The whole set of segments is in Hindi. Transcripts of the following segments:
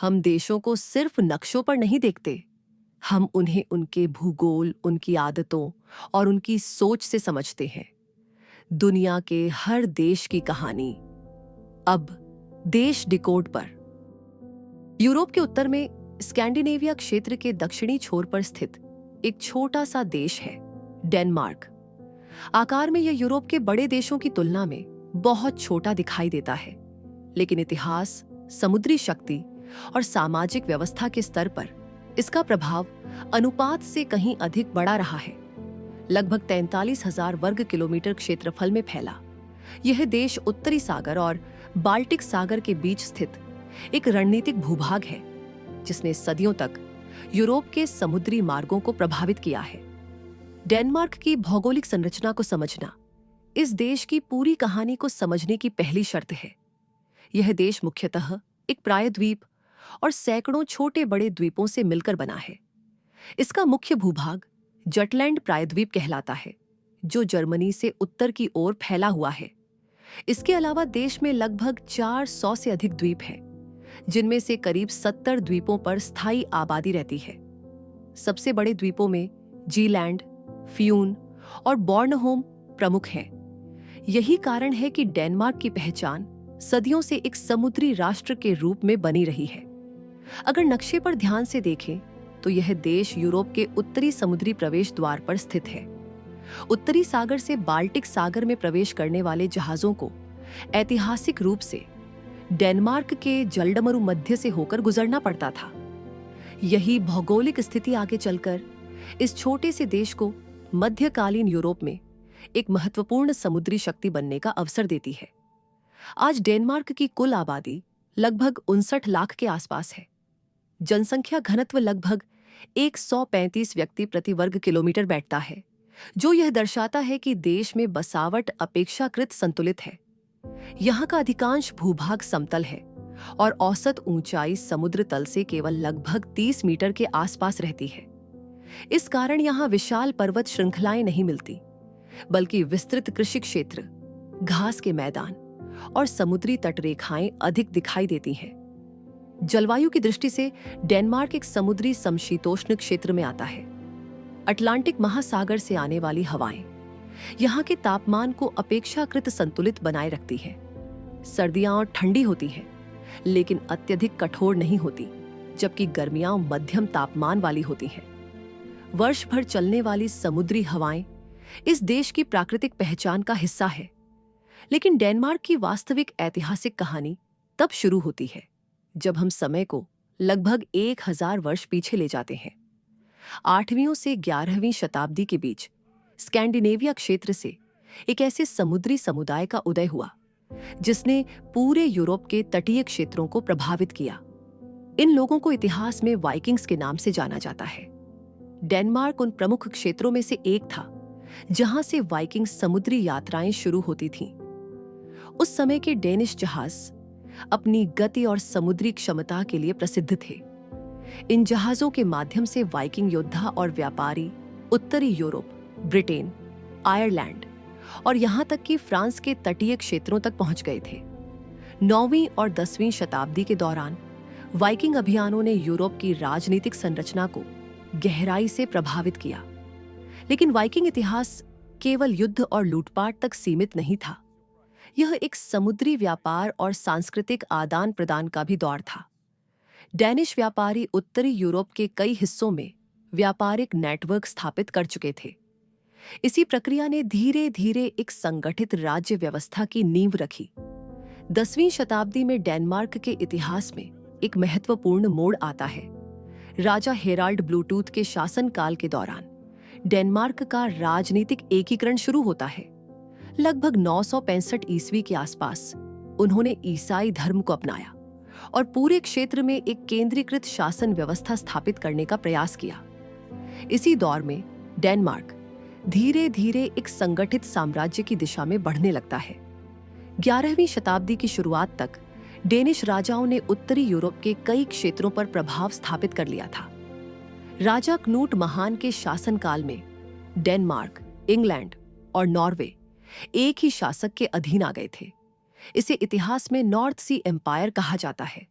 हम देशों को सिर्फ नक्शों पर नहीं देखते, हम उन्हें उनके भूगोल, उनकी आदतों और उनकी सोच से समझते हैं। दुनिया के हर देश की कहानी अब देश डिकोड पर। यूरोप के उत्तर में स्कैंडिनेविया क्षेत्र के दक्षिणी छोर पर स्थित एक छोटा सा देश है, डेनमार्क। आकार में यह यूरोप के बड़े देशों की तुलना में बहुत छोटा दिखाई देता है, लेकिन इतिहास, समुद्री शक्ति और सामाजिक व्यवस्था के स्तर पर इसका प्रभाव अनुपात से कहीं अधिक बड़ा रहा है। लगभग 43,000 वर्ग किलोमीटर क्षेत्रफल में फैला यह देश उत्तरी सागर और बाल्टिक सागर के बीच स्थित एक रणनीतिक भूभाग है, जिसने सदियों तक यूरोप के समुद्री मार्गों को प्रभावित किया है। डेनमार्क की भौगोलिक संरचना को समझना इस देश की पूरी कहानी को समझने की पहली शर्त है। यह देश मुख्यतः एक प्रायद्वीप और सैकड़ों छोटे बड़े द्वीपों से मिलकर बना है। इसका मुख्य भूभाग जटलैंड प्रायद्वीप कहलाता है, जो जर्मनी से उत्तर की ओर फैला हुआ है। इसके अलावा देश में लगभग 400 से अधिक द्वीप हैं, जिनमें से करीब 70 द्वीपों पर स्थायी आबादी रहती है। सबसे बड़े द्वीपों में जीलैंड, फ्यून और बॉर्नहोम प्रमुख हैं। यही कारण है कि डेनमार्क की पहचान सदियों से एक समुद्री राष्ट्र के रूप में बनी रही है। अगर नक्शे पर ध्यान से देखें तो यह देश यूरोप के उत्तरी समुद्री प्रवेश द्वार पर स्थित है। उत्तरी सागर से बाल्टिक सागर में प्रवेश करने वाले जहाजों को ऐतिहासिक रूप से डेनमार्क के जलडमरू मध्य से होकर गुजरना पड़ता था। यही भौगोलिक स्थिति आगे चलकर इस छोटे से देश को मध्यकालीन यूरोप में एक महत्वपूर्ण समुद्री शक्ति बनने का अवसर देती है। आज डेनमार्क की कुल आबादी लगभग 59 लाख के आसपास है। जनसंख्या घनत्व लगभग 135 व्यक्ति प्रति वर्ग किलोमीटर बैठता है, जो यह दर्शाता है कि देश में बसावट अपेक्षाकृत संतुलित है। यहाँ का अधिकांश भूभाग समतल है और औसत ऊंचाई समुद्र तल से केवल लगभग 30 मीटर के आसपास रहती है। इस कारण यहाँ विशाल पर्वत श्रृंखलाएं नहीं मिलती, बल्कि विस्तृत कृषि क्षेत्र, घास के मैदान और समुद्री तटरेखाएं अधिक दिखाई देती हैं। जलवायु की दृष्टि से डेनमार्क एक समुद्री समशीतोष्ण क्षेत्र में आता है। अटलांटिक महासागर से आने वाली हवाएं यहाँ के तापमान को अपेक्षाकृत संतुलित बनाए रखती है। सर्दियां ठंडी होती हैं, लेकिन अत्यधिक कठोर नहीं होती, जबकि गर्मियां मध्यम तापमान वाली होती हैं। वर्ष भर चलने वाली समुद्री हवाएं इस देश की प्राकृतिक पहचान का हिस्सा है। लेकिन डेनमार्क की वास्तविक ऐतिहासिक कहानी तब शुरू होती है जब हम समय को लगभग 1000 वर्ष पीछे ले जाते हैं। 8वीं से 11वीं शताब्दी के बीच स्कैंडिनेविया क्षेत्र से एक ऐसे समुद्री समुदाय का उदय हुआ जिसने पूरे यूरोप के तटीय क्षेत्रों को प्रभावित किया। इन लोगों को इतिहास में वाइकिंग्स के नाम से जाना जाता है। डेनमार्क उन प्रमुख क्षेत्रों में से एक था जहां से वाइकिंग समुद्री यात्राएं शुरू होती थीं। उस समय के डेनिश जहाज अपनी गति और समुद्री क्षमता के लिए प्रसिद्ध थे। इन जहाजों के माध्यम से वाइकिंग योद्धा और व्यापारी उत्तरी यूरोप, ब्रिटेन, आयरलैंड और यहां तक कि फ्रांस के तटीय क्षेत्रों तक पहुंच गए थे। 9वीं और 10वीं शताब्दी के दौरान वाइकिंग अभियानों ने यूरोप की राजनीतिक संरचना को गहराई से प्रभावित किया। लेकिन वाइकिंग इतिहास केवल युद्ध और लूटपाट तक सीमित नहीं था। यह एक समुद्री व्यापार और सांस्कृतिक आदान प्रदान का भी दौर था। डैनिश व्यापारी उत्तरी यूरोप के कई हिस्सों में व्यापारिक नेटवर्क स्थापित कर चुके थे। इसी प्रक्रिया ने धीरे धीरे एक संगठित राज्य व्यवस्था की नींव रखी। 10वीं शताब्दी में डेनमार्क के इतिहास में एक महत्वपूर्ण मोड़ आता है। राजा हेराल्ड ब्लूटूथ के शासनकाल के दौरान डेनमार्क का राजनीतिक एकीकरण शुरू होता है। लगभग 965 ईस्वी के आसपास उन्होंने ईसाई धर्म को अपनाया और पूरे क्षेत्र में एक केंद्रीकृत शासन व्यवस्था स्थापित करने का प्रयास किया। इसी दौर में डेनमार्क धीरे धीरे एक संगठित साम्राज्य की दिशा में बढ़ने लगता है। 11वीं शताब्दी की शुरुआत तक डेनिश राजाओं ने उत्तरी यूरोप के कई क्षेत्रों पर प्रभाव स्थापित कर लिया था। राजा क्नूट महान के शासनकाल में डेनमार्क, इंग्लैंड और नॉर्वे एक ही शासक के अधीन आ गए थे। इसे इतिहास में नॉर्थ सी एम्पायर कहा जाता है।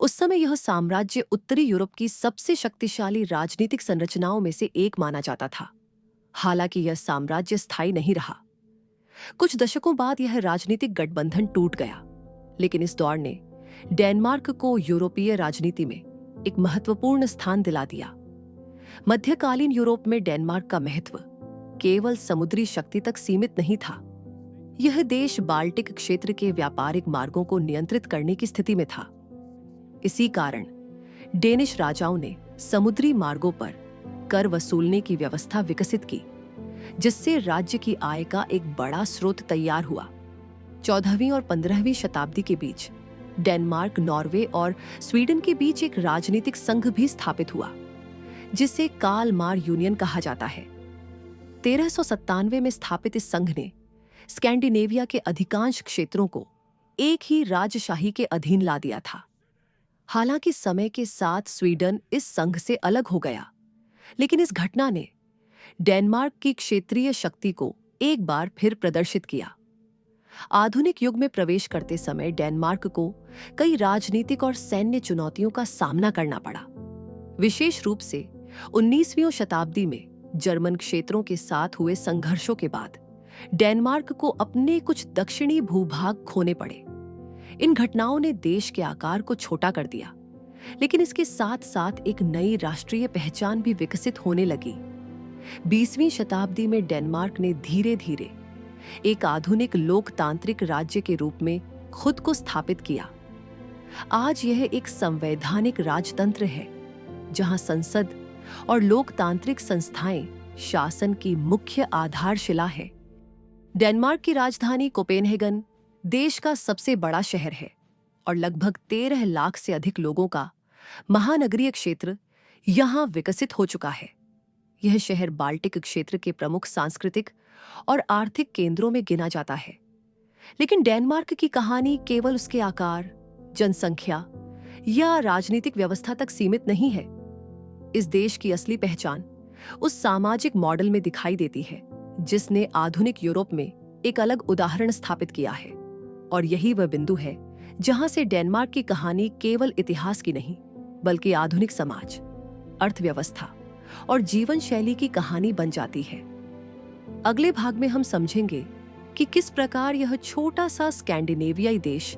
उस समय यह साम्राज्य उत्तरी यूरोप की सबसे शक्तिशाली राजनीतिक संरचनाओं में से एक माना जाता था। हालांकि यह साम्राज्य स्थायी नहीं रहा। कुछ दशकों बाद यह राजनीतिक गठबंधन टूट गया, लेकिन इस दौर ने डेनमार्क को यूरोपीय राजनीति में एक महत्वपूर्ण स्थान दिला दिया। मध्यकालीन यूरोप में डेनमार्क का महत्व केवल समुद्री शक्ति तक सीमित नहीं था। यह देश बाल्टिक क्षेत्र के व्यापारिक मार्गों को नियंत्रित करने की स्थिति में था। इसी कारण डेनिश राजाओं ने समुद्री मार्गों पर कर वसूलने की व्यवस्था विकसित की, जिससे राज्य की आय का एक बड़ा स्रोत तैयार हुआ। 14वीं और 15वीं शताब्दी के बीच डेनमार्क, नॉर्वे और स्वीडन के बीच एक राजनीतिक संघ भी स्थापित हुआ, जिसे कालमार यूनियन कहा जाता है। 1397 में स्थापित इस संघ ने स्कैंडिनेविया के अधिकांश क्षेत्रों को एक ही राजशाही के अधीन ला दिया था। हालांकि समय के साथ स्वीडन इस संघ से अलग हो गया, लेकिन इस घटना ने डेनमार्क की क्षेत्रीय शक्ति को एक बार फिर प्रदर्शित किया। आधुनिक युग में प्रवेश करते समय डेनमार्क को कई राजनीतिक और सैन्य चुनौतियों का सामना करना पड़ा। विशेष रूप से 19वीं शताब्दी में जर्मन क्षेत्रों के साथ हुए संघर्षों के बाद डेनमार्क को अपने कुछ दक्षिणी भूभाग खोने पड़े। इन घटनाओं ने देश के आकार को छोटा कर दिया, लेकिन इसके साथ साथ एक नई राष्ट्रीय पहचान भी विकसित होने लगी। 20वीं शताब्दी में डेनमार्क ने धीरे धीरे एक आधुनिक लोकतांत्रिक राज्य के रूप में खुद को स्थापित किया। आज यह एक संवैधानिक राजतंत्र है, जहां संसद और लोकतांत्रिक संस्थाएं शासन की मुख्य आधारशिला है। डेनमार्क की राजधानी कोपेनहेगन देश का सबसे बड़ा शहर है और लगभग 13 लाख से अधिक लोगों का महानगरीय क्षेत्र यहां विकसित हो चुका है। यह शहर बाल्टिक क्षेत्र के प्रमुख सांस्कृतिक और आर्थिक केंद्रों में गिना जाता है। लेकिन डेनमार्क की कहानी केवल उसके आकार, जनसंख्या या राजनीतिक व्यवस्था तक सीमित नहीं है। इस देश की असली पहचान उस सामाजिक मॉडल में दिखाई देती है जिसने आधुनिक यूरोप में एक अलग उदाहरण स्थापित किया है। और यही वह बिंदु है जहां से डेनमार्क की कहानी केवल इतिहास की नहीं, बल्कि आधुनिक समाज, अर्थव्यवस्था और जीवन शैली की कहानी बन जाती है। अगले भाग में हम समझेंगे कि किस प्रकार यह छोटा सा स्कैंडिनेवियाई देश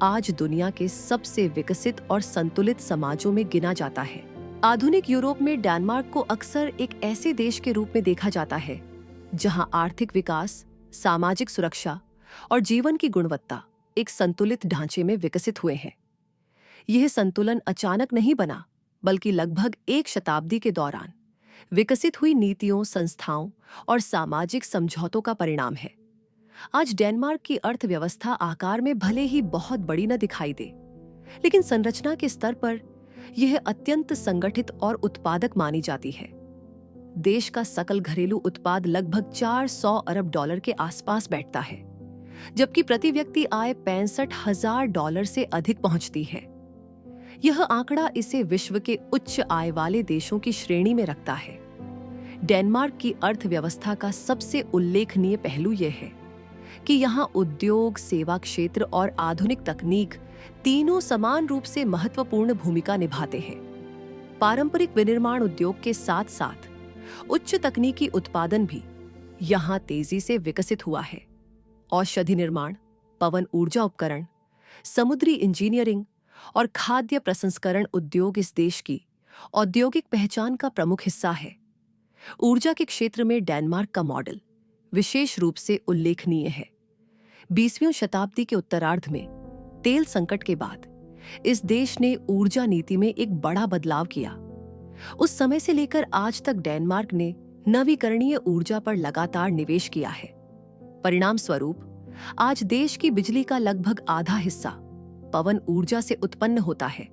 आज दुनिया के सबसे विकसित और संतुलित समाजों में गिना जाता है। आधुनिक यूरोप में डेनमार्क को अक्सर एक ऐसे देश के रूप में देखा जाता है जहां आर्थिक विकास, सामाजिक सुरक्षा और जीवन की गुणवत्ता एक संतुलित ढांचे में विकसित हुए हैं। यह संतुलन अचानक नहीं बना, बल्कि लगभग एक शताब्दी के दौरान विकसित हुई नीतियों, संस्थाओं और सामाजिक समझौतों का परिणाम है। आज डेनमार्क की अर्थव्यवस्था आकार में भले ही बहुत बड़ी न दिखाई दे, लेकिन संरचना के स्तर पर यह अत्यंत संगठित और उत्पादक मानी जाती है। देश का सकल घरेलू उत्पाद लगभग 400 अरब डॉलर के आसपास बैठता है, जबकि प्रति व्यक्ति आय $65,000 से अधिक पहुंचती है। यह आंकड़ा इसे विश्व के उच्च आय वाले देशों की श्रेणी में रखता है। डेनमार्क की अर्थव्यवस्था का सबसे उल्लेखनीय पहलू यह है कि यहाँ उद्योग, सेवा क्षेत्र और आधुनिक तकनीक तीनों समान रूप से महत्वपूर्ण भूमिका निभाते हैं। पारंपरिक विनिर्माण उद्योग के साथ साथ उच्च तकनीकी उत्पादन भी यहाँ तेजी से विकसित हुआ है। औषधि निर्माण, पवन ऊर्जा उपकरण, समुद्री इंजीनियरिंग और खाद्य प्रसंस्करण उद्योग इस देश की औद्योगिक पहचान का प्रमुख हिस्सा है। ऊर्जा के क्षेत्र में डेनमार्क का मॉडल विशेष रूप से उल्लेखनीय है। 20वीं शताब्दी के उत्तरार्ध में तेल संकट के बाद इस देश ने ऊर्जा नीति में एक बड़ा बदलाव किया। उस समय से लेकर आज तक डेनमार्क ने नवीकरणीय ऊर्जा पर लगातार निवेश किया है। परिणाम स्वरूप आज देश की बिजली का लगभग आधा हिस्सा पवन ऊर्जा से उत्पन्न होता है।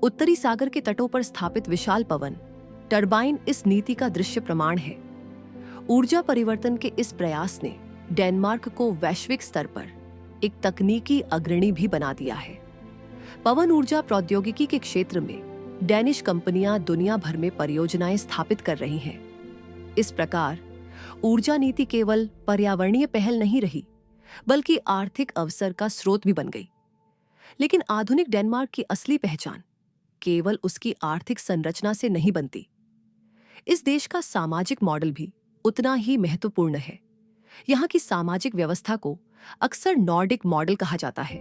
उत्तरी सागर के तटों पर स्थापित विशाल पवन टरबाइन इस नीति का दृश्य प्रमाण है। ऊर्जा परिवर्तन के इस प्रयास ने डेनमार्क को वैश्विक स्तर पर एक तकनीकी अग्रणी भी बना दिया है। पवन ऊर्जा प्रौद्योगिकी के क्षेत्र में डेनिश कंपनियां दुनिया भर में परियोजनाएं स्थापित कर रही हैं। इस प्रकार ऊर्जा नीति केवल पर्यावरणीय पहल नहीं रही, बल्कि आर्थिक अवसर का स्रोत भी बन गई। लेकिन आधुनिक डेनमार्क की असली पहचान केवल उसकी आर्थिक संरचना से नहीं बनती। इस देश का सामाजिक मॉडल भी उतना ही महत्वपूर्ण है। यहाँ की सामाजिक व्यवस्था को अक्सर नॉर्डिक मॉडल कहा जाता है।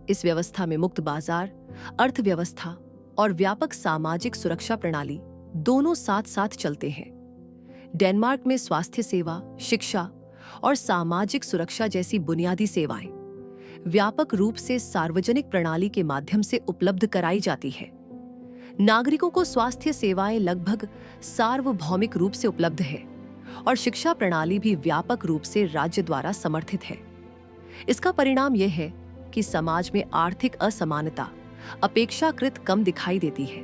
इस व्यवस्था में मुक्त बाजार, अर्थव्यवस्था और व्यापक सामाजिक सुरक्षा प्रणाली दोनों साथ साथ चलते हैं। डेनमार्क में स्वास्थ्य सेवा, शिक्षा और सामाजिक सुरक्षा जैसी बुनियादी सेवाएं व्यापक रूप से सार्वजनिक प्रणाली के माध्यम से उपलब्ध कराई जाती है। नागरिकों को स्वास्थ्य सेवाएं लगभग सार्वभौमिक रूप से उपलब्ध है और शिक्षा प्रणाली भी व्यापक रूप से राज्य द्वारा समर्थित है। इसका परिणाम यह है कि समाज में आर्थिक असमानता अपेक्षाकृत कम दिखाई देती है।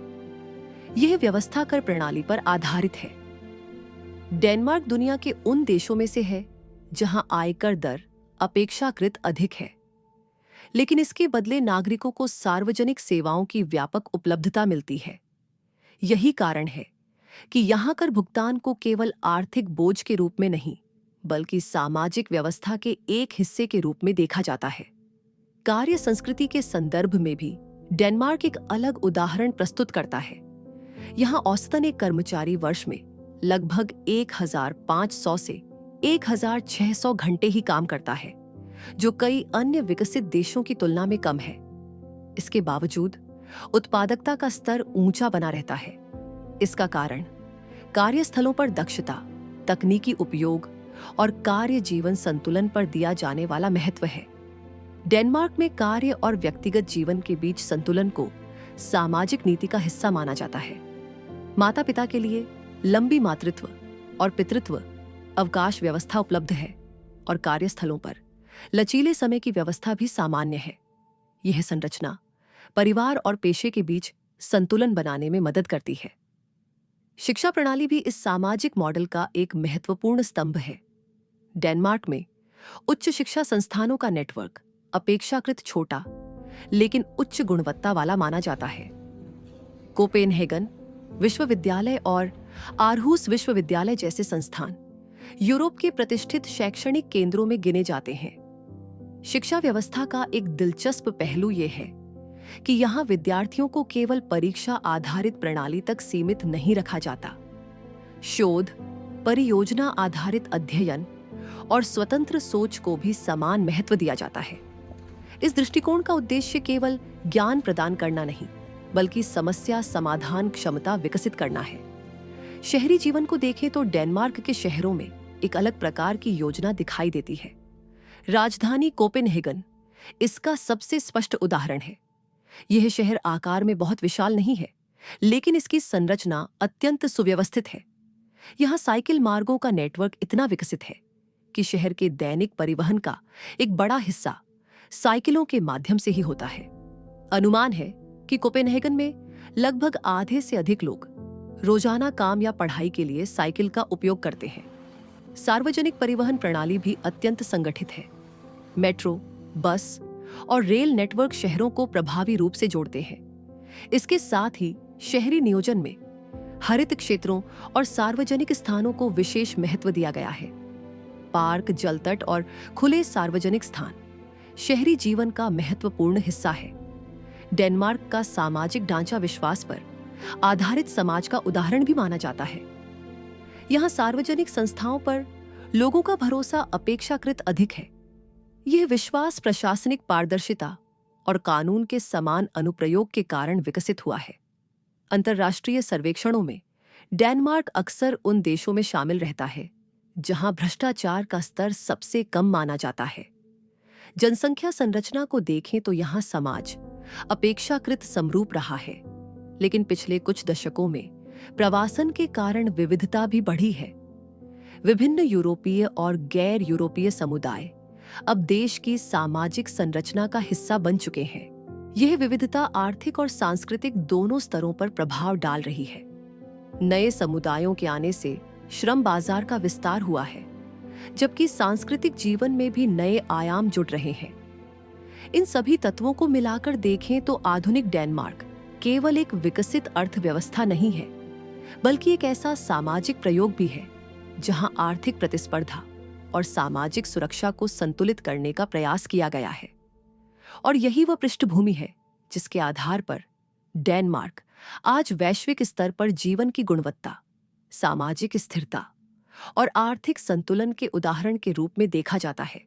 यह व्यवस्था कर प्रणाली पर आधारित है। डेनमार्क दुनिया के उन देशों में से है जहां आयकर दर अपेक्षाकृत अधिक है, लेकिन इसके बदले नागरिकों को सार्वजनिक सेवाओं की व्यापक उपलब्धता मिलती है। यही कारण है कि यहां कर भुगतान को केवल आर्थिक बोझ के रूप में नहीं, बल्कि सामाजिक व्यवस्था के एक हिस्से के रूप में देखा जाता है। कार्य संस्कृति के संदर्भ में भी डेनमार्क एक अलग उदाहरण प्रस्तुत करता है। यहाँ औसतन एक कर्मचारी वर्ष में लगभग 1500 से 1600 घंटे ही काम करता है, जो कई अन्य विकसित देशों की तुलना में कम है। इसके बावजूद उत्पादकता का स्तर ऊंचा बना रहता है। इसका कारण कार्यस्थलों पर दक्षता, तकनीकी उपयोग और कार्य जीवन संतुलन पर दिया जाने वाला महत्व है। डेनमार्क में कार्य और व्यक्तिगत जीवन के बीच संतुलन को सामाजिक नीति का हिस्सा माना जाता है। माता पिता के लिए लंबी मातृत्व और पितृत्व अवकाश व्यवस्था उपलब्ध है और कार्यस्थलों पर लचीले समय की व्यवस्था भी सामान्य है। यह संरचना परिवार और पेशे के बीच संतुलन बनाने में मदद करती है। शिक्षा प्रणाली भी इस सामाजिक मॉडल का एक महत्वपूर्ण स्तंभ है। डेनमार्क में उच्च शिक्षा संस्थानों का नेटवर्क अपेक्षाकृत छोटा लेकिन उच्च गुणवत्ता वाला माना जाता है। कोपेनहेगन विश्वविद्यालय और आरहूस विश्वविद्यालय जैसे संस्थान यूरोप के प्रतिष्ठित शैक्षणिक केंद्रों में गिने जाते हैं। शिक्षा व्यवस्था का एक दिलचस्प पहलू यह है कि यहाँ विद्यार्थियों को केवल परीक्षा आधारित प्रणाली तक सीमित नहीं रखा जाता। शोध, परियोजना आधारित अध्ययन और स्वतंत्र सोच को भी समान महत्व दिया जाता है। इस दृष्टिकोण का उद्देश्य केवल ज्ञान प्रदान करना नहीं, बल्कि समस्या समाधान क्षमता विकसित करना है। शहरी जीवन को देखें तो डेनमार्क के शहरों में एक अलग प्रकार की योजना दिखाई देती है। राजधानी कोपेनहेगन इसका सबसे स्पष्ट उदाहरण है। यह शहर आकार में बहुत विशाल नहीं है, लेकिन इसकी संरचना अत्यंत सुव्यवस्थित है। यहाँ साइकिल मार्गों का नेटवर्क इतना विकसित है कि शहर के दैनिक परिवहन का एक बड़ा हिस्सा साइकिलों के माध्यम से ही होता है। अनुमान है कि कोपेनहेगन में लगभग आधे से अधिक लोग रोजाना काम या पढ़ाई के लिए साइकिल का उपयोग करते हैं। सार्वजनिक परिवहन प्रणाली भी अत्यंत संगठित है। मेट्रो, बस और रेल नेटवर्क शहरों को प्रभावी रूप से जोड़ते हैं। इसके साथ ही शहरी नियोजन में हरित क्षेत्रों और सार्वजनिक स्थानों को विशेष महत्व दिया गया है। पार्क, जलतट और खुले सार्वजनिक स्थान शहरी जीवन का महत्वपूर्ण हिस्सा है। डेनमार्क का सामाजिक ढांचा विश्वास पर आधारित समाज का उदाहरण भी माना जाता है। यहाँ सार्वजनिक संस्थाओं पर लोगों का भरोसा अपेक्षाकृत अधिक है। यह विश्वास प्रशासनिक पारदर्शिता और कानून के समान अनुप्रयोग के कारण विकसित हुआ है। अंतर्राष्ट्रीय सर्वेक्षणों में डेनमार्क अक्सर उन देशों में शामिल रहता है जहां भ्रष्टाचार का स्तर सबसे कम माना जाता है। जनसंख्या संरचना को देखें तो यहाँ समाज अपेक्षाकृत समरूप रहा है, लेकिन पिछले कुछ दशकों में प्रवासन के कारण विविधता भी बढ़ी है। विभिन्न यूरोपीय और गैर यूरोपीय समुदाय अब देश की सामाजिक संरचना का हिस्सा बन चुके हैं। यह विविधता आर्थिक और सांस्कृतिक दोनों स्तरों पर प्रभाव डाल रही है। नए समुदायों के आने से श्रम बाजार का विस्तार हुआ है, जबकि सांस्कृतिक जीवन में भी नए आयाम जुड़ रहे हैं। इन सभी तत्वों को मिलाकर देखें तो आधुनिक डेनमार्क केवल एक विकसित अर्थव्यवस्था नहीं है, बल्कि एक ऐसा सामाजिक प्रयोग भी है जहां आर्थिक प्रतिस्पर्धा और सामाजिक सुरक्षा को संतुलित करने का प्रयास किया गया है। और यही वह पृष्ठभूमि है जिसके आधार पर डेनमार्क आज वैश्विक स्तर पर जीवन की गुणवत्ता, सामाजिक स्थिरता और आर्थिक संतुलन के उदाहरण के रूप में देखा जाता है।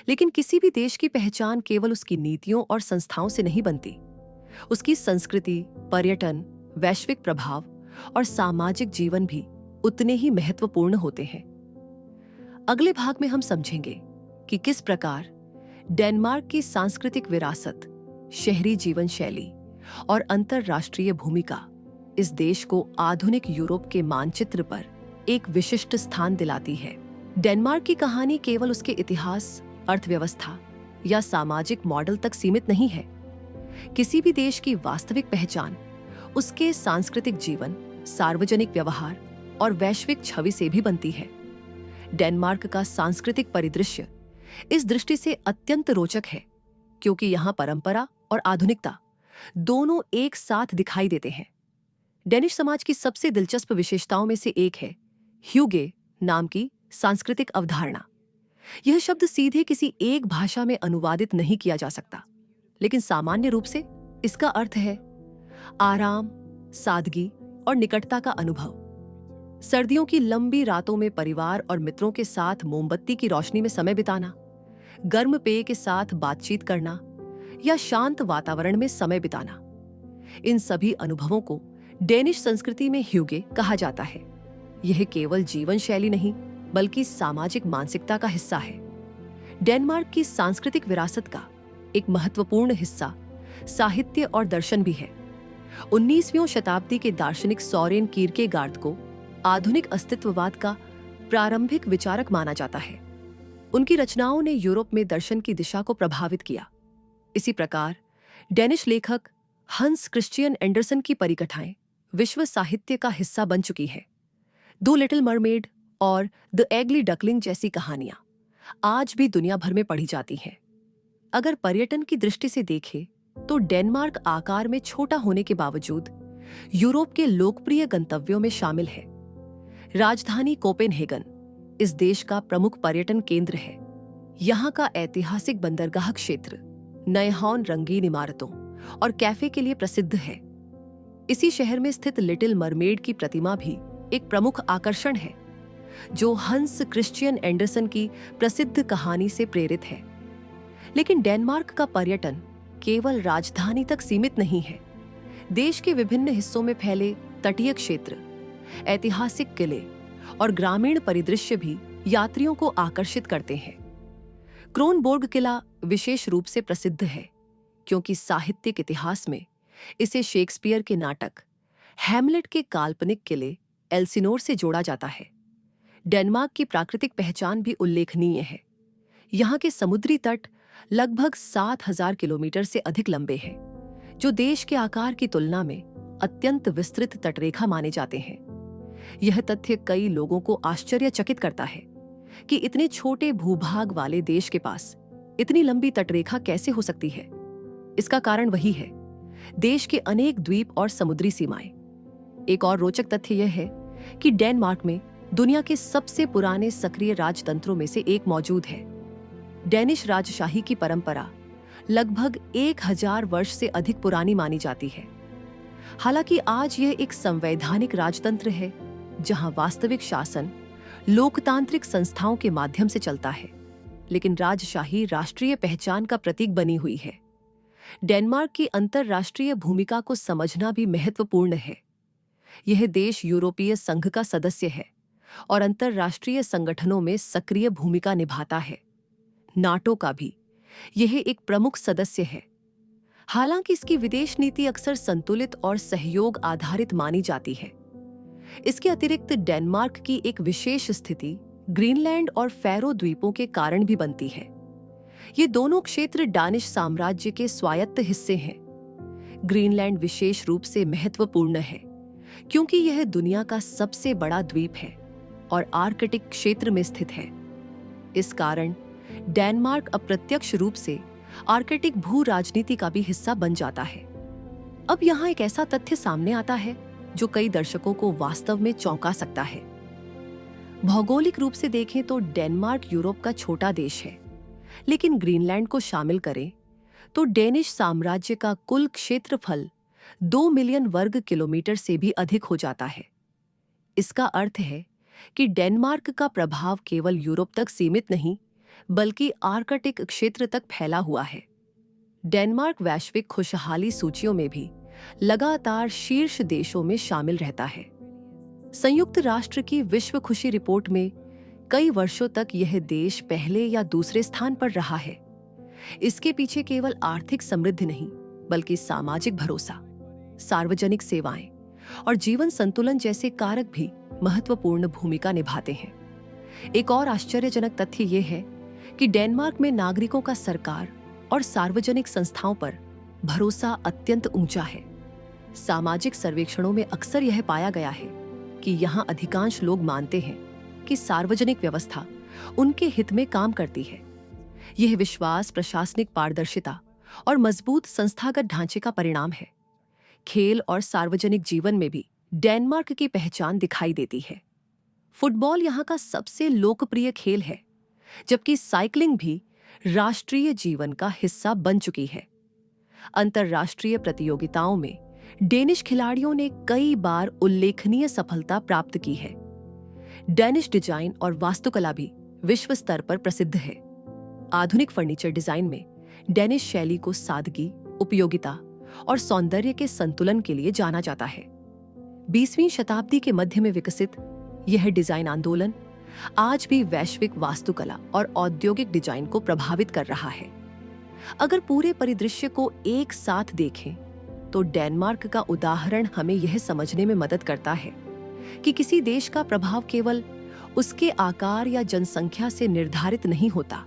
लेकिन किसी भी देश की पहचान केवल उसकी नीतियों और संस्थाओं से नहीं बनती। उसकी संस्कृति, पर्यटन, वैश्विक प्रभाव और सामाजिक जीवन भी उतने ही महत्वपूर्ण होते हैं। अगले भाग में हम समझेंगे कि किस प्रकार डेनमार्क की सांस्कृतिक विरासत, शहरी जीवन शैली और अंतर्राष्ट्रीय भूमिका इस देश को आधुनिक यूरोप के मानचित्र पर एक विशिष्ट स्थान दिलाती है। डेनमार्क की कहानी केवल उसके इतिहास, अर्थव्यवस्था या सामाजिक मॉडल तक सीमित नहीं है। किसी भी देश की वास्तविक पहचान उसके सांस्कृतिक जीवन, सार्वजनिक व्यवहार और वैश्विक छवि से भी बनती है। डेनमार्क का सांस्कृतिक परिदृश्य इस दृष्टि से अत्यंत रोचक है क्योंकि यहाँ परंपरा और आधुनिकता दोनों एक साथ दिखाई देते हैं। डेनिश समाज की सबसे दिलचस्प विशेषताओं में से एक है ह्यूगे नाम की सांस्कृतिक अवधारणा। यह शब्द सीधे किसी एक भाषा में अनुवादित नहीं किया जा सकता, लेकिन सामान्य रूप से इसका अर्थ है आराम, सादगी और निकटता का अनुभव। सर्दियों की लंबी रातों में परिवार और मित्रों के साथ मोमबत्ती की रोशनी में समय बिताना, गर्म पेय के साथ बातचीत करना या शांत वातावरण में समय बिताना, इन सभी अनुभवों को डेनिश संस्कृति में ह्यूगे कहा जाता है। यह केवल जीवन शैली नहीं बल्कि सामाजिक मानसिकता का हिस्सा है। डेनमार्क की सांस्कृतिक विरासत का एक महत्वपूर्ण हिस्सा साहित्य और दर्शन भी है। 19वीं शताब्दी के दार्शनिक सोरेन कीरकेगार्ड को आधुनिक अस्तित्ववाद का प्रारंभिक विचारक माना जाता है। उनकी रचनाओं ने यूरोप में दर्शन की दिशा को प्रभावित किया। इसी प्रकार डेनिश लेखक हंस क्रिश्चियन एंडरसन की परिकथाएं विश्व साहित्य का हिस्सा बन चुकी है। द लिटिल मरमेड और द एगली डकलिंग जैसी कहानियां आज भी दुनिया भर में पढ़ी जाती हैं। अगर पर्यटन की दृष्टि से देखें तो डेनमार्क आकार में छोटा होने के बावजूद यूरोप के लोकप्रिय गंतव्यों में शामिल है। राजधानी कोपेनहेगन इस देश का प्रमुख पर्यटन केंद्र है। यहाँ का ऐतिहासिक बंदरगाह क्षेत्र नयहॉर्न रंगीन इमारतों और कैफे के लिए प्रसिद्ध है। इसी शहर में स्थित लिटिल मरमेड की प्रतिमा भी एक प्रमुख आकर्षण है, जो हंस क्रिश्चियन एंडरसन की प्रसिद्ध कहानी से प्रेरित है। लेकिन डेनमार्क का पर्यटन केवल राजधानी तक सीमित नहीं है। देश के विभिन्न हिस्सों में फैले तटीय क्षेत्र, ऐतिहासिक किले और ग्रामीण परिदृश्य भी यात्रियों को आकर्षित करते हैं। क्रोनबोर्ग किला विशेष रूप से प्रसिद्ध है क्योंकि साहित्यिक इतिहास में इसे शेक्सपियर के नाटक हैमलेट के काल्पनिक किले एल्सिनोर से जोड़ा जाता है। डेनमार्क की प्राकृतिक पहचान भी उल्लेखनीय है। यहाँ के समुद्री तट लगभग 7,000 किलोमीटर से अधिक लंबे हैं, जो देश के आकार की तुलना में अत्यंत विस्तृत तटरेखा माने जाते हैं। यह तथ्य कई लोगों को आश्चर्यचकित करता है कि इतने छोटे भूभाग वाले देश के पास इतनी लंबी तटरेखा कैसे हो सकती है। इसका कारण वही है, देश के अनेक द्वीप और समुद्री सीमाएं। एक और रोचक तथ्य यह है कि डेनमार्क में दुनिया के सबसे पुराने सक्रिय राजतंत्रों में से एक मौजूद है। डेनिश राजशाही की परंपरा लगभग 1000 वर्ष से अधिक पुरानी मानी जाती है। हालांकि आज यह एक संवैधानिक राजतंत्र है जहां वास्तविक शासन लोकतांत्रिक संस्थाओं के माध्यम से चलता है, लेकिन राजशाही राष्ट्रीय पहचान का प्रतीक बनी हुई है। डेनमार्क की अंतर्राष्ट्रीय भूमिका को समझना भी महत्वपूर्ण है। यह देश यूरोपीय संघ का सदस्य है और अंतर्राष्ट्रीय संगठनों में सक्रिय भूमिका निभाता है। नाटो का भी यह एक प्रमुख सदस्य है। हालांकि इसकी विदेश नीति अक्सर संतुलित और सहयोग आधारित मानी जाती है। इसके अतिरिक्त डेनमार्क की एक विशेष स्थिति ग्रीनलैंड और फैरो द्वीपों के कारण भी बनती है। ये दोनों क्षेत्र डानिश साम्राज्य के स्वायत्त हिस्से हैं। ग्रीनलैंड विशेष रूप से महत्वपूर्ण है क्योंकि यह दुनिया का सबसे बड़ा द्वीप है और आर्कटिक क्षेत्र में स्थित है। इस कारण डेनमार्क अप्रत्यक्ष रूप से आर्कटिक भू राजनीति का भी हिस्सा बन जाता है। अब यहाँ एक ऐसा तथ्य सामने आता है जो कई दर्शकों को वास्तव में चौंका सकता है। भौगोलिक रूप से देखें तो डेनमार्क यूरोप का छोटा देश है, लेकिन ग्रीनलैंड को शामिल करें तो डेनिश साम्राज्य का कुल क्षेत्रफल 2 मिलियन वर्ग किलोमीटर से भी अधिक हो जाता है। इसका अर्थ है कि डेनमार्क का प्रभाव केवल यूरोप तक सीमित नहीं, बल्कि आर्कटिक क्षेत्र तक फैला हुआ है। डेनमार्क वैश्विक खुशहाली सूचियों में भी लगातार शीर्ष देशों में शामिल रहता है। संयुक्त राष्ट्र की विश्व खुशी रिपोर्ट में कई वर्षों तक यह देश पहले या दूसरे स्थान पर रहा है। इसके पीछे केवल आर्थिक समृद्धि नहीं, बल्कि सामाजिक भरोसा, सार्वजनिक सेवाएं और जीवन संतुलन जैसे कारक भी महत्वपूर्ण भूमिका निभाते हैं। एक और आश्चर्यजनक तथ्य यह है कि डेनमार्क में नागरिकों का सरकार और सार्वजनिक संस्थाओं पर भरोसा अत्यंत ऊंचा है। सामाजिक सर्वेक्षणों में अक्सर यह पाया गया है कि यहाँ अधिकांश लोग मानते हैं कि सार्वजनिक व्यवस्था उनके हित में काम करती है। यह विश्वास प्रशासनिक पारदर्शिता और मजबूत संस्थागत ढांचे का परिणाम है। खेल और सार्वजनिक जीवन में भी डेनमार्क की पहचान दिखाई देती है। फुटबॉल यहाँ का सबसे लोकप्रिय खेल है, जबकि साइकिलिंग भी राष्ट्रीय जीवन का हिस्सा बन चुकी है। अंतर्राष्ट्रीय प्रतियोगिताओं में डेनिश खिलाड़ियों ने कई बार उल्लेखनीय सफलता प्राप्त की है। डेनिश डिजाइन और वास्तुकला भी विश्व स्तर पर प्रसिद्ध है। आधुनिक फर्नीचर डिजाइन में डेनिश शैली को सादगी, उपयोगिता और सौंदर्य के संतुलन के लिए जाना जाता है। 20वीं शताब्दी के मध्य में विकसित यह डिजाइन आंदोलन आज भी वैश्विक वास्तुकला और औद्योगिक डिजाइन को प्रभावित कर रहा है। अगर पूरे परिदृश्य को एक साथ देखें तो डेनमार्क का उदाहरण हमें यह समझने में मदद करता है कि किसी देश का प्रभाव केवल उसके आकार या जनसंख्या से निर्धारित नहीं होता।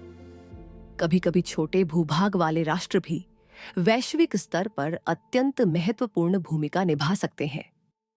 कभी-कभी छोटे भूभाग वाले राष्ट्र भी वैश्विक स्तर पर अत्यंत महत्वपूर्ण भूमिका निभा सकते हैं।